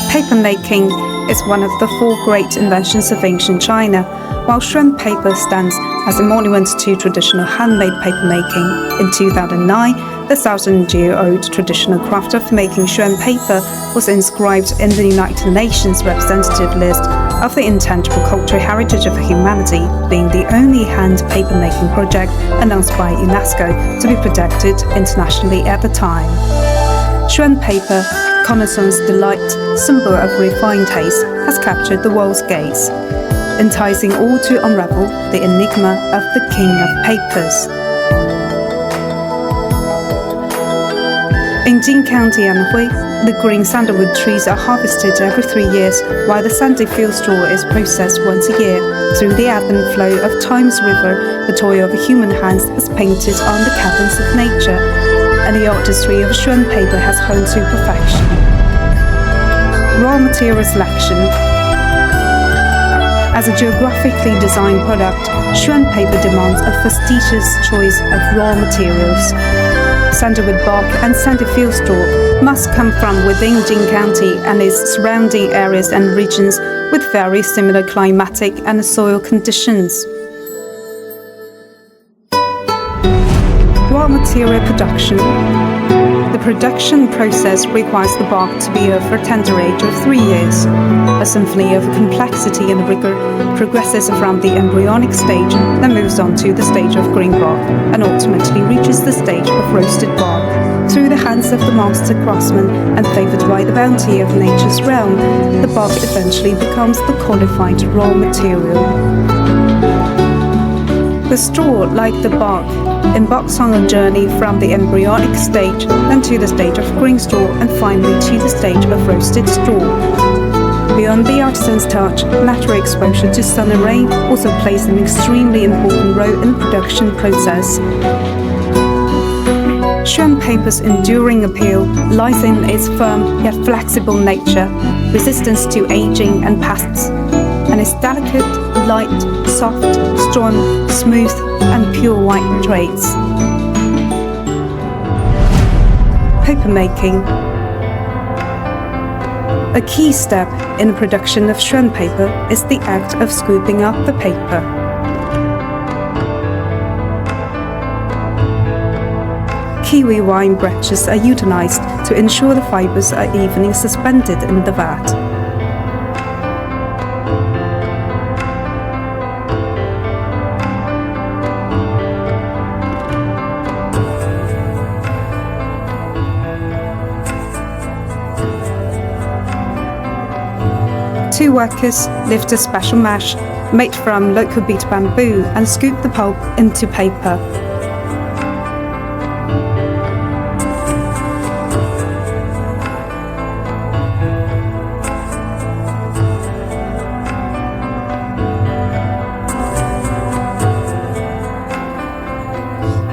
Papermaking is one of the four great inventions of ancient China, while shrimp paper stands as a monument to traditional handmade papermaking. In 2009, the 1,000-year-old traditional craft of making shrimp paper was inscribed in the United Nations representative list of the intangible cultural heritage of humanity, being the only hand papermaking project announced by UNESCO to be protected internationally at the time. Shrimp paper, Connaissance delight, symbol of refined taste, has captured the world's gaze, enticing all to unravel the enigma of the king of papers. In Jing County, Anhui, the green sandalwood trees are harvested every 3 years, while the sandy field straw is processed once a year. Through the ebb and flow of time's river, the toil of human hands has painted on the caverns of nature, and the artistry of shrimp paper has honed to perfection. Raw material selection. As a geographically designed product, shrimp paper demands a fastidious choice of raw materials. Sandalwood bark and sandy field straw must come from within Jing County and its surrounding areas and regions with very similar climatic and soil conditions. Raw material production. The production process requires the bark to be of a tender age of 3 years. A symphony of complexity and rigor progresses from the embryonic stage, then moves on to the stage of green bark, and ultimately reaches the stage of roasted bark. Through the hands of the master craftsman and favored by the bounty of nature's realm, the bark eventually becomes the qualified raw material. The straw, like the bark, embarks on a journey from the embryonic stage, then to the stage of green straw, and finally to the stage of roasted straw. Beyond the artisan's touch, natural exposure to sun and rain also plays an extremely important role in the production process. Shrimp paper's enduring appeal lies in its firm yet flexible nature, resistance to aging and pests, and its delicate, light, soft, strong, smooth, and pure white traits. Papermaking. A key step in the production of shrimp paper is the act of scooping up the paper. Kiwi wine branches are utilized to ensure the fibers are evenly suspended in the vat. Two workers lift a special mesh made from local beet bamboo and scoop the pulp into paper.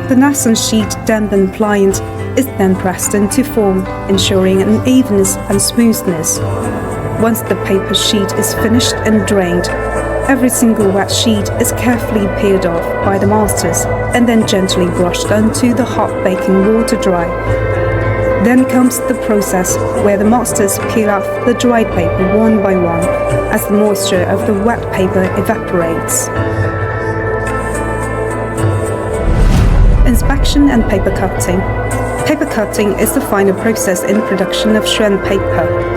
The nascent sheet, damp and pliant, is then pressed into form, ensuring an evenness and smoothness. Once the paper sheet is finished and drained, every single wet sheet is carefully peeled off by the masters and then gently brushed onto the hot baking wall to dry. Then comes the process where the masters peel off the dried paper one by one as the moisture of the wet paper evaporates. Inspection and paper cutting. Paper cutting is the final process in production of shrimp paper.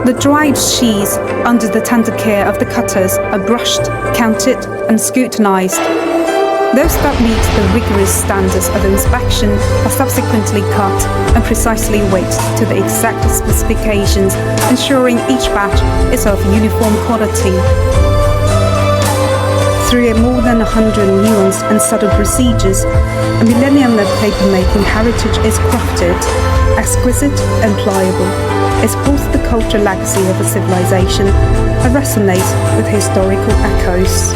The dried sheets, under the tender care of the cutters, are brushed, counted, and scrutinized. Those that meet the rigorous standards of inspection are subsequently cut and precisely weighed to the exact specifications, ensuring each batch is of uniform quality. Through more than 100 nuanced and subtle procedures, a millennium of papermaking heritage is crafted, exquisite and pliable. It supports the cultural legacy of a civilization and resonates with historical echoes.